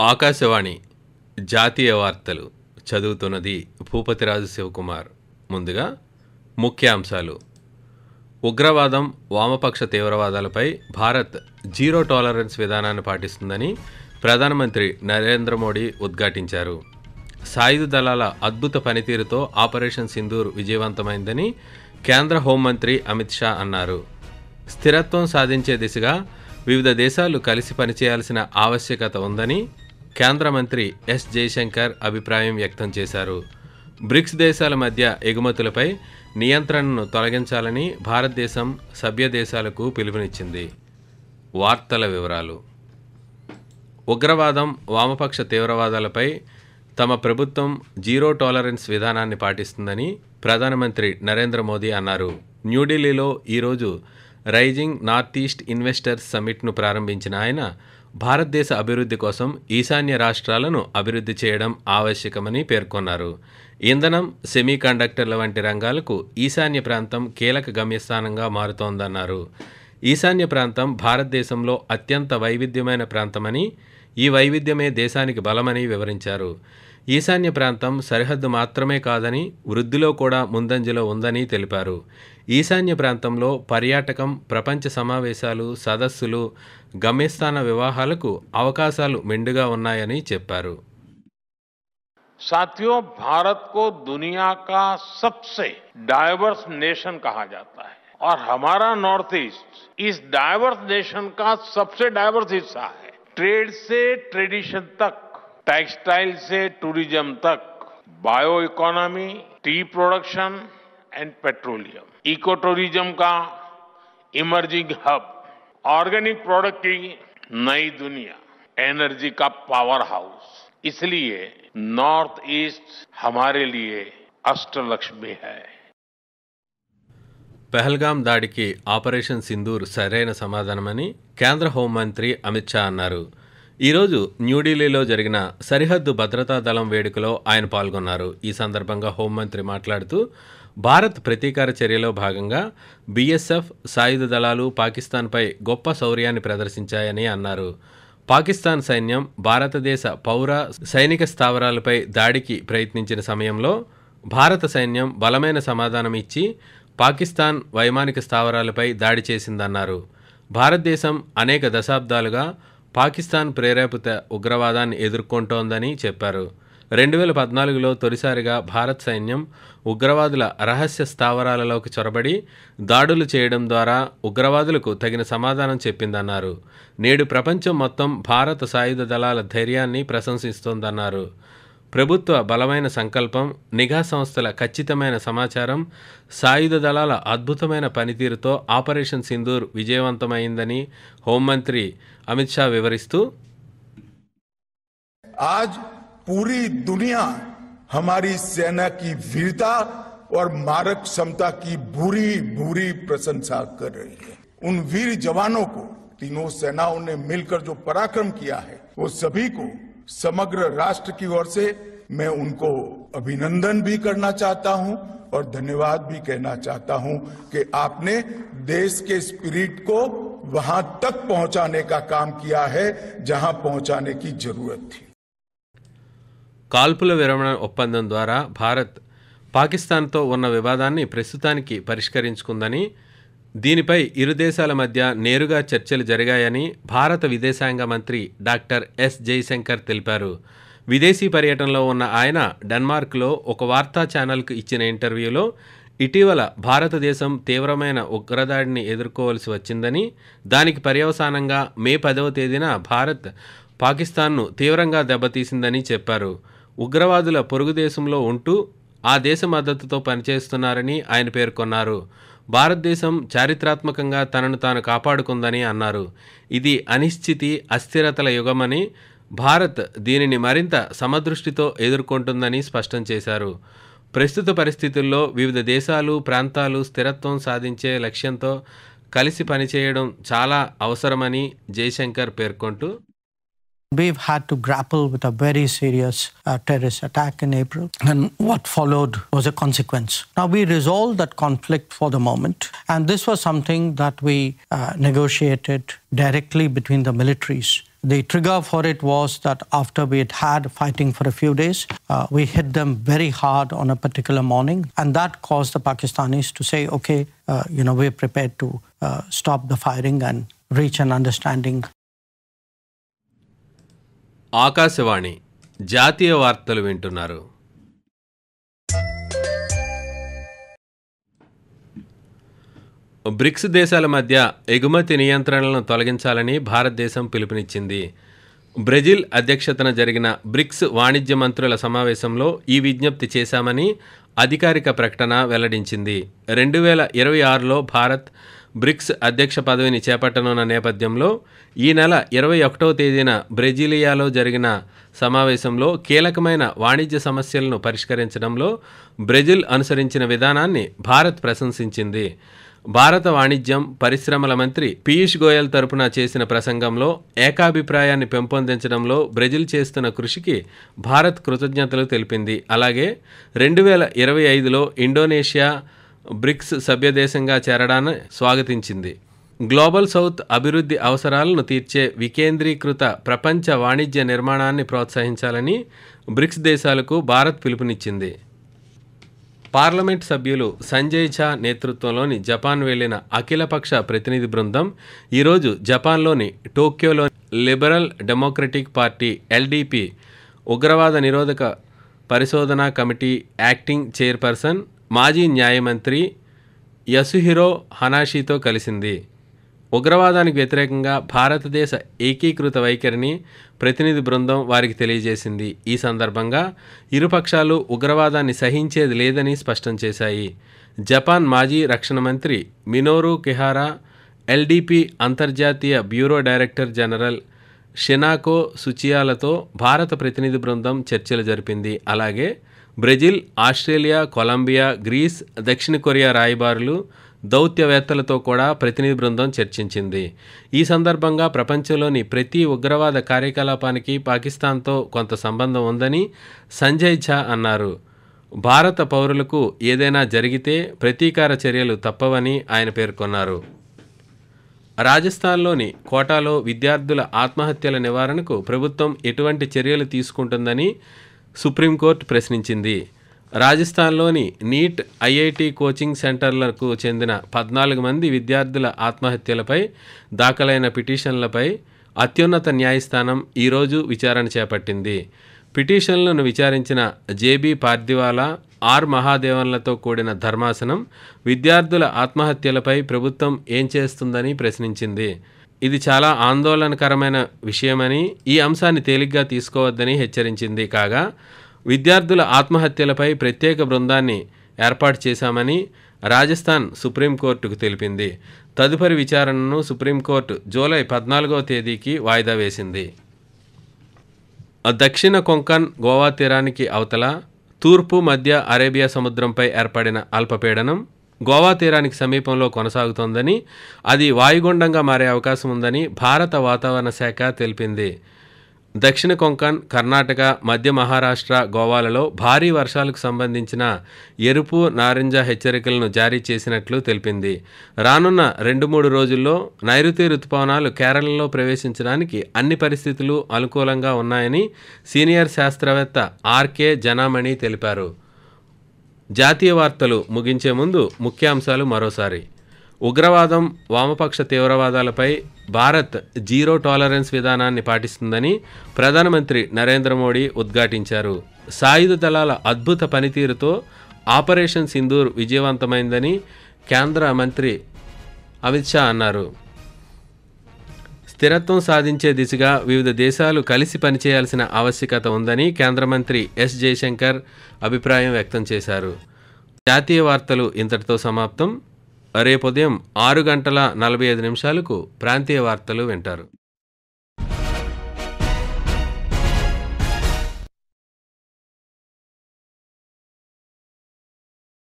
ఆకాశవాణి జాతీయ వార్తలు చదువుతున్నది భూపతిరాజు శివకుమార్. ముందుగా ముఖ్యాంశాలు. ఉగ్రవాదం, వామపక్ష తీవ్రవాదాలపై భారత్ జీరో టాలరెన్స్ విధానాన్ని పాటిస్తుందని ప్రధానమంత్రి నరేంద్ర మోడీ ఉద్ఘాటించారు. సాయుధ దళాల అద్భుత పనితీరుతో ఆపరేషన్ సింధూర్ విజయవంతమైందని కేంద్ర హోంమంత్రి అమిత్ షా అన్నారు. స్థిరత్వం సాధించే దిశగా వివిధ దేశాలు కలిసి పనిచేయాల్సిన ఆవశ్యకత ఉందని కేంద్ర మంత్రి ఎస్ జయశంకర్ అభిప్రాయం వ్యక్తం చేశారు. బ్రిక్స్ దేశాల మధ్య ఎగుమతులపై నియంత్రణను తొలగించాలని భారతదేశం సభ్య దేశాలకు పిలుపునిచ్చింది. వార్తల వివరాలు. ఉగ్రవాదం, వామపక్ష తీవ్రవాదాలపై తమ ప్రభుత్వం జీరో టాలరెన్స్ విధానాన్ని పాటిస్తుందని ప్రధానమంత్రి నరేంద్ర మోదీ అన్నారు. న్యూఢిల్లీలో ఈరోజు రైజింగ్ నార్త్ ఈస్ట్ ఇన్వెస్టర్స్ సమ్మిట్ను ప్రారంభించిన ఆయన భారతదేశ అభివృద్ధి కోసం ఈశాన్య రాష్ట్రాలను అభివృద్ధి చేయడం ఆవశ్యకమని పేర్కొన్నారు. ఇంధనం, సెమీకండక్టర్ల వంటి రంగాలకు ఈశాన్య ప్రాంతం కీలక గమ్యస్థానంగా మారుతోందన్నారు. ఈశాన్య ప్రాంతం భారతదేశంలో అత్యంత వైవిధ్యమైన ప్రాంతమని, ఈ వైవిధ్యమే దేశానికి బలమని వివరించారు. ఈశాన్య ప్రాంతం సరిహద్దు మాత్రమే కాదని, వృద్ధిలో కూడా ముందంజలో ఉందని తెలిపారు. ఈశాన్య ప్రాంతంలో పర్యాటకం, ప్రపంచ సమావేశాలు, సదస్సులు, గమ్యస్థాన వివాహాలకు అవకాశాలు మెండుగా ఉన్నాయని చెప్పారు. साथियों, भारत को दुनिया का सबसे डाइवर्स नेशन कहा जाता है और हमारा नॉर्थ ईस्ट इस डाइवर्स नेशन का सबसे डाइवर्स हिस्सा है. ट्रेड से ट्रेडिशन तक, टेक्सटाइल से टूरिज्म तक, bio economy, tea production and petroleum, eco tourism का इमर्जिंग हब, ऑर्गेनिक प्रोडक्ट की नई दुनिया, एनर्जी का पावर हाउस. इसलिए नॉर्थ ईस्ट हमारे लिए अष्टलक्ष्मी है. పెహల్గాం దాడికి ఆపరేషన్ సింధూర్ సరైన సమాధానమని కేంద్ర హోంమంత్రి అమిత్ షా అన్నారు. ఈరోజు న్యూఢిల్లీలో జరిగిన సరిహద్దు భద్రతా దళం వేడుకలో ఆయన పాల్గొన్నారు. ఈ సందర్భంగా హోంమంత్రి మాట్లాడుతూ భారత్ ప్రతీకార చర్యలో భాగంగా బీఎస్ఎఫ్, సాయుధ దళాలు పాకిస్తాన్పై గొప్ప శౌర్యాన్ని ప్రదర్శించాయని అన్నారు. పాకిస్తాన్ సైన్యం భారతదేశ పౌర, సైనిక స్థావరాలపై దాడికి ప్రయత్నించిన సమయంలో భారత సైన్యం బలమైన సమాధానం ఇచ్చి పాకిస్తాన్ వైమానిక స్థావరాలపై దాడి చేసిందన్నారు. భారతదేశం అనేక దశాబ్దాలుగా పాకిస్తాన్ ప్రేరేపిత ఉగ్రవాదాన్ని ఎదుర్కొంటోందని చెప్పారు. 2014లో తొలిసారిగా భారత్ సైన్యం ఉగ్రవాదుల రహస్య స్థావరాలలోకి చొరబడి దాడులు చేయడం ద్వారా ఉగ్రవాదులకు తగిన సమాధానం చెప్పిందన్నారు. నేడు ప్రపంచం మొత్తం భారత సాయుధ దళాల ధైర్యాన్ని ప్రశంసిస్తోందన్నారు. ప్రభుత్వ బలమైన సంకల్పం, నిఘా సంస్థల ఖచ్చితమైన సమాచారం, సాయుధ దళాల అద్భుతమైన పనితీరుతో ఆపరేషన్ సింధూర్ విజయవంతమైందని హోంమంత్రి అమిత్ షా వివరిస్తూ, आज पूरी दुनिया हमारी सेना की वीरता और मारक क्षमता की भूरी भूरी प्रशंसा कर रही है. उन वीर जवानों को तीनों सेनाओं ने मिलकर जो पराक्रम किया है, वो सभी को समग्र राष्ट्र की ओर से मैं उनको अभिनंदन भी करना चाहता हूं और धन्यवाद भी कहना चाहता हूं कि आपने देश के स्पिरिट को वहां तक पहुंचाने का काम किया है जहां पहुंचाने की जरूरत थी. కాల్పుల విరమణ ఒప్పందం ద్వారా భారత్ పాకిస్తాన్తో ఉన్న వివాదాన్ని ప్రస్తుతానికి పరిష్కరించుకుందని, దీనిపై ఇరు దేశాల మధ్య నేరుగా చర్చలు జరిగాయని భారత విదేశాంగ మంత్రి డాక్టర్ ఎస్ జయశంకర్ తెలిపారు. విదేశీ పర్యటనలో ఉన్న ఆయన డెన్మార్క్లో ఒక వార్తా ఛానల్కు ఇచ్చిన ఇంటర్వ్యూలో ఇటీవల భారతదేశం తీవ్రమైన ఉగ్రదాడిని ఎదుర్కోవలసి వచ్చిందని, దానికి పర్యవసానంగా మే 10వ తేదీన భారత్ పాకిస్తాన్ను తీవ్రంగా దెబ్బతీసిందని చెప్పారు. ఉగ్రవాదుల పొరుగు దేశంలో ఉంటూ ఆ దేశ మద్దతుతో పనిచేస్తున్నారని ఆయన పేర్కొన్నారు. భారతదేశం చారిత్రాత్మకంగా తనను తాను కాపాడుకుందని అన్నారు. ఇది అనిశ్చితి, అస్థిరతల యుగమని, భారత్ దీనిని మరింత సమదృష్టితో ఎదుర్కొంటుందని స్పష్టం చేశారు. ప్రస్తుత పరిస్థితుల్లో వివిధ దేశాలు, ప్రాంతాలు స్థిరత్వం సాధించే లక్ష్యంతో కలిసి పనిచేయడం చాలా అవసరమని జయశంకర్ పేర్కొంటూ, We've had to grapple with a very serious terrorist attack in April, and what followed was a consequence. Now, we resolved that conflict for the moment, and this was something that we negotiated directly between the militaries The trigger for it was that after we had fighting for a few days, we hit them very hard on a particular morning, and that caused the Pakistanis to say, okay, we're prepared to stop the firing and reach an understanding. Akashvani జాతీయ వార్తలు వింటున్నారు. Bricks దేశాల మధ్య ఎగుమతి నియంత్రణలను తొలగించాలని భారతదేశం పిలుపునిచ్చింది. Brazil అధ్యక్షతన జరిగిన బ్రిక్స్ వాణిజ్య మంత్రుల సమావేశంలో ఈ విజ్ఞప్తి చేశామని అధికారిక ప్రకటన వెల్లడించింది. 2026లో భారత్ బ్రిక్స్ అధ్యక్ష పదవిని చేపట్టనున్న నేపథ్యంలో ఈ నెల 21వ తేదీన బ్రెజిలియాలో జరిగిన సమావేశంలో కీలకమైన వాణిజ్య సమస్యలను పరిష్కరించడంలో బ్రెజిల్ అనుసరించిన విధానాన్ని భారత్ ప్రశంసించింది. భారత వాణిజ్యం పరిశ్రమల మంత్రి పీయూష్ గోయల్ తరపున చేసిన ప్రసంగంలో ఏకాభిప్రాయాన్ని పెంపొందించడంలో బ్రెజిల్ చేస్తున్న కృషికి భారత్ కృతజ్ఞతలు తెలిపింది. అలాగే 2025లో ఇండోనేషియా బ్రిక్స్ సభ్యదేశంగా చేరడాన్ని స్వాగతించింది. గ్లోబల్ సౌత్ అభివృద్ధి అవసరాలను తీర్చే వికేంద్రీకృత ప్రపంచ వాణిజ్య నిర్మాణాన్ని ప్రోత్సహించాలని బ్రిక్స్ దేశాలకు భారత్ పిలుపునిచ్చింది. పార్లమెంట్ సభ్యులు సంజయ్ ఝా నేతృత్వంలోని జపాన్ వెళ్లిన అఖిలపక్ష ప్రతినిధి బృందం ఈరోజు జపాన్లోని టోక్యోలోని లిబరల్ డెమోక్రటిక్ పార్టీ ఎల్డీపీ ఉగ్రవాద నిరోధక పరిశోధనా కమిటీ యాక్టింగ్ చైర్పర్సన్ మాజీ న్యాయమంత్రి యసుహిరో హనాషితో కలిసింది. ఉగ్రవాదానికి వ్యతిరేకంగా భారతదేశ ఏకీకృత వైఖరిని ప్రతినిధి బృందం వారికి తెలియజేసింది. ఈ సందర్భంగా ఇరుపక్షాలు ఉగ్రవాదాన్ని సహించేది లేదని స్పష్టం చేశాయి. జపాన్ మాజీ రక్షణ మంత్రి మినోరు కిహారా, ఎల్డీపీ అంతర్జాతీయ బ్యూరో డైరెక్టర్ జనరల్ షినాకో సుచియాలతో భారత ప్రతినిధి బృందం చర్చలు జరిపింది. అలాగే బ్రెజిల్, ఆస్ట్రేలియా, కొలంబియా, గ్రీస్, దక్షిణ కొరియా రాయబారులు, దౌత్యవేత్తలతో కూడా ప్రతినిధి బృందం చర్చించింది. ఈ సందర్భంగా ప్రపంచంలోని ప్రతి ఉగ్రవాద కార్యకలాపానికి పాకిస్తాన్తో కొంత సంబంధం ఉందని సంజయ్ ఝా అన్నారు. భారత పౌరులకు ఏదైనా జరిగితే ప్రతీకార చర్యలు తప్పవని ఆయన పేర్కొన్నారు. రాజస్థాన్లోని కోటాలో విద్యార్థుల ఆత్మహత్యల నివారణకు ప్రభుత్వం ఎటువంటి చర్యలు తీసుకుంటుందని సుప్రీంకోర్టు ప్రశ్నించింది. రాజస్థాన్లోని నీట్, ఐఐటి కోచింగ్ సెంటర్లకు చెందిన 14 మంది విద్యార్థుల ఆత్మహత్యలపై దాఖలైన పిటిషన్లపై అత్యున్నత న్యాయస్థానం ఈరోజు విచారణ చేపట్టింది. పిటిషన్లను విచారించిన జేబీ పార్దివాలా, ఆర్ మహాదేవన్లతో కూడిన ధర్మాసనం విద్యార్థుల ఆత్మహత్యలపై ప్రభుత్వం ఏం చేస్తుందని ప్రశ్నించింది. ఇది చాలా ఆందోళనకరమైన విషయమని, ఈ అంశాన్ని తేలిగ్గా తీసుకోవద్దని హెచ్చరించింది. కాగా విద్యార్థుల ఆత్మహత్యలపై ప్రత్యేక బృందాన్ని ఏర్పాటు చేశామని రాజస్థాన్ సుప్రీంకోర్టుకు తెలిపింది. తదుపరి విచారణను సుప్రీంకోర్టు జూలై 14వ తేదీకి వాయిదా వేసింది. దక్షిణ కొంకన్ గోవా తీరానికి అవతల తూర్పు మధ్య అరేబియా సముద్రంపై ఏర్పడిన అల్పపీడనం గోవా తీరానికి సమీపంలో కొనసాగుతోందని, అది వాయుగుండంగా మారే అవకాశం ఉందని భారత వాతావరణ శాఖ తెలిపింది. దక్షిణ కొంకన్, కర్ణాటక, మధ్య మహారాష్ట్ర, గోవాలలో భారీ వర్షాలకు సంబంధించిన ఎరుపు, నారింజ హెచ్చరికలను జారీ చేసినట్లు తెలిపింది. రానున్న 2-3 రోజుల్లో నైరుతి రుతుపవనాలు కేరళలో ప్రవేశించడానికి అన్ని పరిస్థితులు అనుకూలంగా ఉన్నాయని సీనియర్ శాస్త్రవేత్త ఆర్కే జనామణి తెలిపారు. జాతీయ వార్తలు ముగించే ముందు ముఖ్యాంశాలు మరోసారి. ఉగ్రవాదం, వామపక్ష తీవ్రవాదాలపై భారత్ జీరో టాలరెన్స్ విధానాన్ని పాటిస్తుందని ప్రధానమంత్రి నరేంద్ర మోడీ ఉద్ఘాటించారు. సాయుధ దళాల అద్భుత పనితీరుతో ఆపరేషన్ సింధూర్ విజయవంతమైందని కేంద్ర మంత్రి అమిత్ షా అన్నారు. స్థిరత్వం సాధించే దిశగా వివిధ దేశాలు కలిసి పనిచేయాల్సిన ఆవశ్యకత ఉందని కేంద్ర మంత్రి ఎస్ జయశంకర్ అభిప్రాయం వ్యక్తం చేశారు. జాతీయ వార్తలు ఇంతటితో సమాప్తం. రేపు ఉదయం 6:45 ప్రాంతీయ వార్తలు వింటారు.